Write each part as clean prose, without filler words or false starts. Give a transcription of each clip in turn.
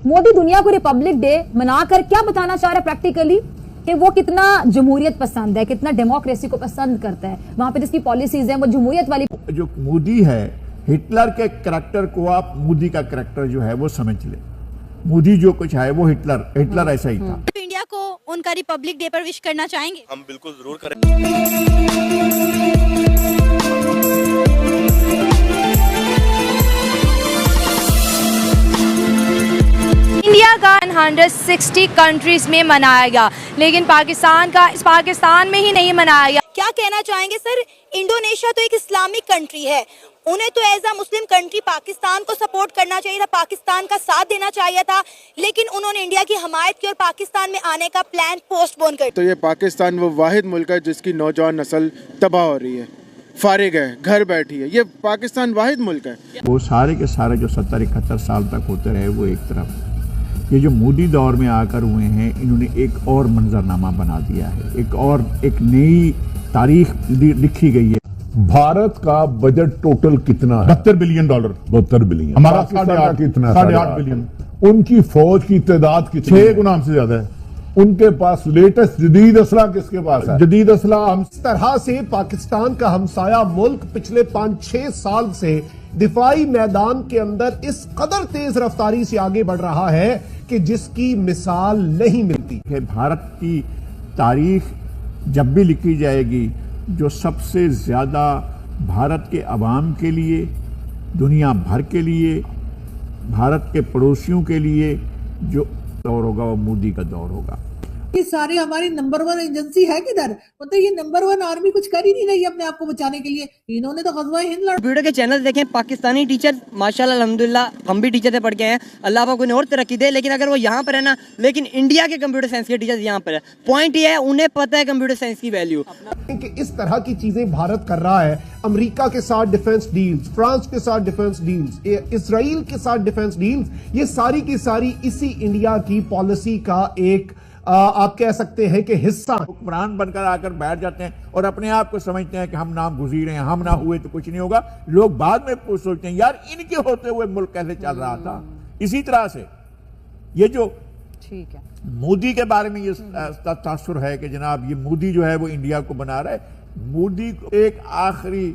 मोदी दुनिया को Republic day मनाकर क्या बताना चाह रहा है प्रैक्टिकली कि वो कितना जमहूरियत पसंद है, कितना डेमोक्रेसी को पसंद करता है, वहां पे जिसकी पॉलिसीज हैं वो जमहूरियत वाली। जो मोदी है, हिटलर के करैक्टर को आप मोदी का करैक्टर जो है वो समझ ले। मोदी जो कुछ है वो हिटलर ऐसा ही था। इंडिया को उनका रिपब्लिक डे पर विश करना चाहेंगे? हम बिल्कुल जरूर करें। इंडिया का 160 कंट्रीज में मनाया गया, लेकिन पाकिस्तान में ही नहीं मनाया गया। क्या कहना चाहेंगे सर? इंडोनेशिया तो एक इस्लामिक कंट्री है, उन्हें तो as a Muslim country Pakistan को सपोर्ट करना चाहिए था, पाकिस्तान का साथ देना चाहिए था, लेकिन उन्होंने इंडिया की हमायत की और पाकिस्तान में आने का प्लान पोस्टपोन कर। तो ये पाकिस्तान वो वाहिद मुल्क है जिसकी नौजवान नस्ल तबाह हो रही है, फारिग है, घर बैठी है। ये पाकिस्तान वाहिद मुल्क है। वो सारे के सारे जो 70-71 साल तक होते रहे वो एक तरफ, ये जो मोदी दौर में आकर हुए हैं, इन्होंने एक और मंजरनामा बना दिया है, एक नई तारीख लिखी गई है। भारत का बजट टोटल कितना है? $72 बिलियन। 72 बिलियन। हमारा 8.5 कितना? 8.5 बिलियन। उनकी फौज की तादाद कितनी? 6 गुना हमसे ज्यादा है। उनके पास लेटेस्ट जदीद असला किसके पास है? जदीद असला हम इस तरह से पाकिस्तान का हमसाया मुल्क पिछले 5-6 साल से दिफाई मैदान के अंदर इस कदर तेज रफ्तारी से आगे बढ़ रहा है कि जिसकी मिसाल नहीं मिलती। भारत की तारीख जब भी लिखी जाएगी, जो सबसे ज्यादा भारत के अवाम के लिए, दुनिया भर के लिए, भारत के पड़ोसियों के लिए जो दौर होगा वो मोदी का दौर होगा। ये सारे हमारी नंबर 1 एजेंसी है किधर? मतलब ये नंबर 1 आर्मी कुछ कर ही नहीं रही अपने आप को बचाने के लिए। इन्होंने तो गज़वा हिंद लड़ा। वीडियो के चैनल देखें, पाकिस्तानी टीचर माशाल्लाह अल्हम्दुलिल्लाह, हम भी टीचर से पढ़ के हैं, अल्लाह पाक उन्हें और तरक्की दे। लेकिन अगर वो यहाँ पर है ना, लेकिन इंडिया के कंप्यूटर साइंस के टीचर यहाँ पर है। पॉइंट ये है, उन्हें पता है कंप्यूटर साइंस की वैल्यू। कि इस तरह की चीजें भारत कर रहा है, अमेरिका के साथ डिफेंस डील्स, फ्रांस के साथ डिफेंस डील्स, इसराइल के साथ डिफेंस डील्स, ये सारी की सारी इसी इंडिया की पॉलिसी का एक आप कह सकते हैं कि हिस्सा। हुक्मरान बनकर आकर बैठ जाते हैं और अपने आप को समझते हैं कि हम नाम गुज़ीर हैं, हम ना हुए तो कुछ नहीं होगा। लोग बाद में सोचते हैं यार इनके होते हुए मुल्क कैसे चल रहा था। इसी तरह से ये जो ठीक है मोदी के बारे में ये तासुर है कि जनाब ये मोदी जो है वो इंडिया को बना रहा है। मोदी को एक आखिरी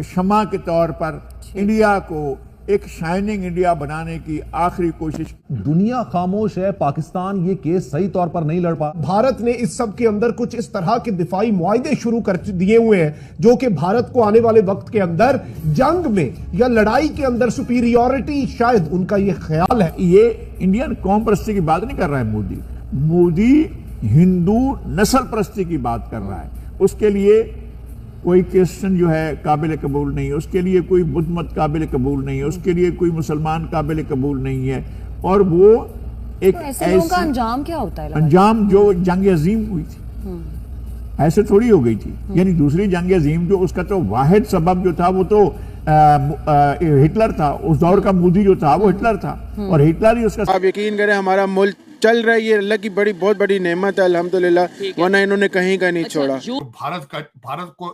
शमा के तौर पर इंडिया को एक शाइनिंग इंडिया बनाने की आखिरी कोशिश। दुनिया खामोश है, पाकिस्तान ये केस सही तौर पर नहीं लड़ पा। भारत ने इस सब के अंदर कुछ इस तरह के दिफाई मुआहदे शुरू कर दिए हुए हैं जो कि भारत को आने वाले वक्त के अंदर जंग में या लड़ाई के अंदर सुपीरियॉरिटी, शायद उनका ये ख्याल है। ये इंडियन कौम परस्ती की बात नहीं कर रहा है मोदी हिंदू नस्ल परस्ती की बात कर रहा है। उसके लिए कोई क्रिश्चियन जो है काबिल कबूल नहीं है, उसके लिए कोई बुद्ध मत काबिल कबूल नहीं है, उसके लिए कोई मुसलमान काबिल कबूल नहीं है। और वो एक तो ऐसे लोगों का अंजाम क्या होता है? अंजाम जो जंग अजीम हुई थी ऐसे थोड़ी हो गई थी। यानी दूसरी जंग अजीम जो उसका तो वाहिद सबब जो था वो तो हिटलर था। उस दौर का मोदी जो था वो हिटलर था और हिटलर ही उसका। आप यकीन करें हमारा मुल्क चल रहा है, ये अल्लाह की बहुत बड़ी नेमत है अल्हम्दुलिल्लाह, वरना इन्होंने कहीं का नहीं छोड़ा। भारत को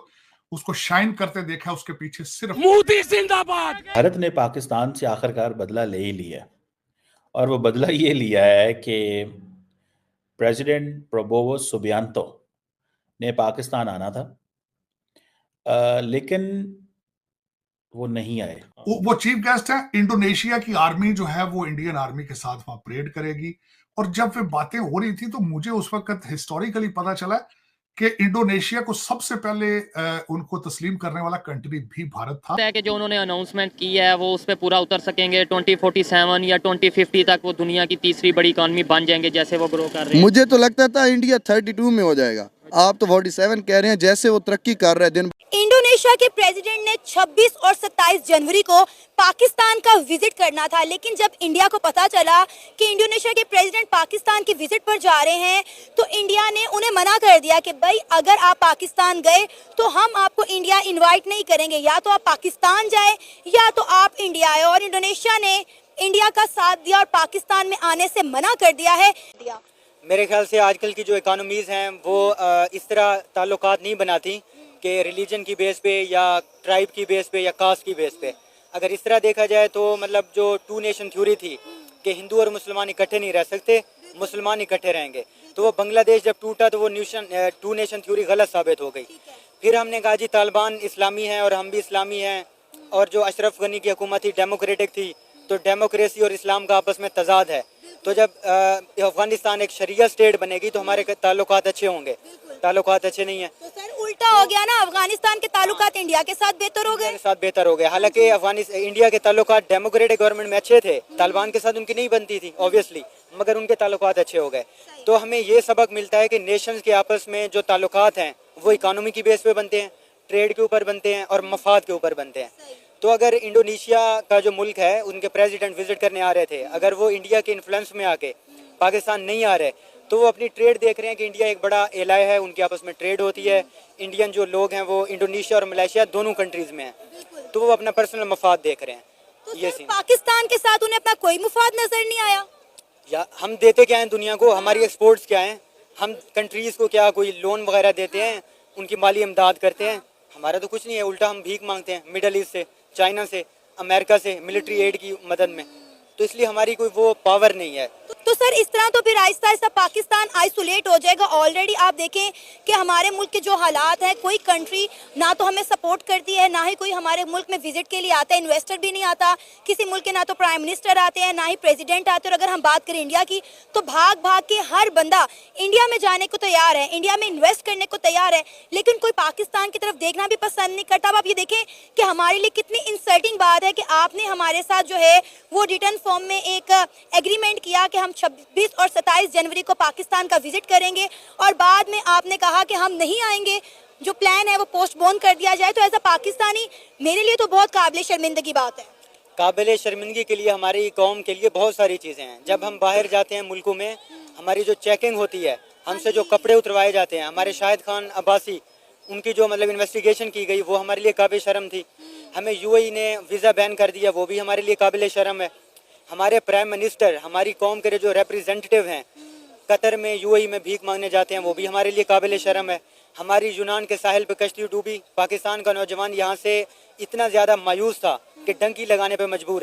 उसको शाइन करते देखा, उसके पीछे सिर्फ मोदी जिंदाबाद। भारत ने पाकिस्तान से आखिरकार बदला ले ही लिया और वो बदला ये लिया है कि प्रेसिडेंट प्रबोवो सुबियांतो ने पाकिस्तान आना था, लेकिन वो नहीं आए। वो चीफ गेस्ट है। इंडोनेशिया की आर्मी जो है वो इंडियन आर्मी के साथ वहां परेड करेगी। और जब वे बातें हो रही थी तो मुझे उस वक्त हिस्टोरिकली पता चला कि इंडोनेशिया को सबसे पहले उनको तस्लीम करने वाला कंट्री भी भारत था। कि जो उन्होंने अनाउंसमेंट की है वो उस पर पूरा उतर सकेंगे। 2047 या 2050 तक वो दुनिया की तीसरी बड़ी इकॉनमी बन जाएंगे जैसे वो ग्रो कर रहे हैं। मुझे तो लगता था इंडिया 32 में हो जाएगा, आप तो 47 कह रहे हैं। जैसे वो तरक्की कर रहे हैं दिन। इंडोनेशिया के प्रेसिडेंट ने 26 और 27 जनवरी को पाकिस्तान का विजिट करना था, लेकिन जब इंडिया को पता चला कि इंडोनेशिया के प्रेसिडेंट पाकिस्तान की विजिट पर जा रहे हैं तो इंडिया ने उन्हें मना कर दिया कि भाई अगर आप पाकिस्तान गए तो हम आपको इंडिया इनवाइट नहीं करेंगे, या तो आप पाकिस्तान जाए या तो आप इंडिया आए। और इंडोनेशिया ने इंडिया का साथ दिया और पाकिस्तान में आने से मना कर दिया है। मेरे ख्याल से आजकल की जो इकोनॉमीज हैं वो इस तरह ताल्लुकात नहीं बनाती कि रिलीजन की बेस पे या ट्राइब की बेस पे या कास्ट की बेस पे। अगर इस तरह देखा जाए तो मतलब जो 2 नेशन थ्योरी थी कि हिंदू और मुसलमान इकट्ठे नहीं रह सकते, मुसलमान इकट्ठे रहेंगे। तो वो बांग्लादेश जब टूटा तो वो टू नेशन थ्योरी गलत साबित हो गई। फिर हमने कहा जी तालिबान इस्लामी है और हम भी इस्लामी हैं, और जो अशरफ गनी की हुकूमत थी डेमोक्रेटिक थी, तो डेमोक्रेसी और इस्लाम का आपस में तजाद है। तो जब अफगानिस्तान एक शरिया स्टेट बनेगी तो हमारे ताल्लुकात अच्छे होंगे, ताल्लुकात अच्छे नहीं है तो सर उल्टा हो गया ना, अफगानिस्तान के ताल्लुकात इंडिया के साथ बेहतर हो गए। साथ बेहतर हो गए। हालांकि इंडिया के ताल्लुकात डेमोक्रेटिक गवर्नमेंट में अच्छे थे, तालिबान के साथ उनकी नहीं बनती थी ऑब्वियसली, मगर उनके ताल्लुकात अच्छे हो गए। तो हमें ये सबक मिलता है कि नेशंस के आपस में जो ताल्लुकात हैं वो इकोनॉमी की बेस पे बनते हैं, ट्रेड के ऊपर बनते हैं और मफाद के ऊपर बनते हैं। तो अगर इंडोनेशिया का जो मुल्क है उनके प्रेसिडेंट विजिट करने आ रहे थे, अगर वो इंडिया के इन्फ्लुएंस में आके पाकिस्तान नहीं आ रहे तो वो अपनी ट्रेड देख रहे हैं कि इंडिया एक बड़ा एलाय है, उनके आपस में ट्रेड होती है। इंडियन जो लोग हैं वो इंडोनेशिया और मलेशिया दोनों कंट्रीज में हैं, तो वो अपना पर्सनल मफाद देख रहे हैं। तो ये सर पाकिस्तान के साथ उन्हें अपना कोई मुफाद नजर नहीं आया? या हम देते क्या हैं दुनिया को, हमारी एक्सपोर्ट्स क्या हैं, हम कंट्रीज को क्या कोई लोन वगैरह देते हैं, उनकी माली इमदाद करते हैं? हमारा तो कुछ नहीं है, उल्टा हम भीख मांगते हैं मिडल ईस्ट से, चाइना से, अमेरिका से मिलिट्री एड की मदद में। तो इसलिए हमारी कोई वो पावर नहीं है। तो सर इस तरह तो फिर आहिस्ता आहिस्ता पाकिस्तान आइसोलेट हो जाएगा। ऑलरेडी आप देखें कि हमारे मुल्क के जो हालात हैं, कोई कंट्री ना तो हमें सपोर्ट करती है, ना ही कोई हमारे मुल्क में विजिट के लिए आता है, इन्वेस्टर भी नहीं आता किसी मुल्क के, ना तो प्राइम मिनिस्टर आते हैं ना ही प्रेसिडेंट आते हैं। और अगर हम बात करें इंडिया की तो भाग भाग के हर बंदा इंडिया में जाने को तैयार है, इंडिया में इन्वेस्ट करने को तैयार है, लेकिन कोई पाकिस्तान की तरफ देखना भी पसंद नहीं करता। अब आप ये देखें कि हमारे लिए कितनी इंसल्टिंग बात है कि आपने हमारे साथ जो है वो रिटर्न फॉर्म में एक एग्रीमेंट किया कि हम 26 और 27 जनवरी को पाकिस्तान का विजिट करेंगे, और बाद में आपने कहा कि हम नहीं आएंगे, जो प्लान है वो पोस्टपोन कर दिया जाए। तो एज अ पाकिस्तानी मेरे लिए तो बहुत काबिल शर्मिंदगी बात है। काबिल शर्मिंदगी के लिए हमारी कौम के लिए बहुत सारी चीज़ें हैं। जब हम बाहर जाते हैं मुल्कों में, हमारी जो चेकिंग होती है, हमसे जो कपड़े उतरवाए जाते हैं, हमारे शाहिद खान अब्बासी उनकी जो मतलब इन्वेस्टिगेशन की गई वो हमारे लिए काबिल शर्म थी। हमें यूएई ने वीज़ा बैन कर दिया, वो भी हमारे लिए काबिल शर्म है। हमारे प्राइम मिनिस्टर हमारी कौम के जो रिप्रेजेंटेटिव हैं कतर में, यूएई में भीख मांगने जाते हैं, वो भी हमारे लिए काबिल शर्म है। हमारी यूनान के साहिल पे कश्ती डूबी, पाकिस्तान का नौजवान यहाँ से इतना ज़्यादा मायूस था कि डंकी लगाने पे मजबूर है।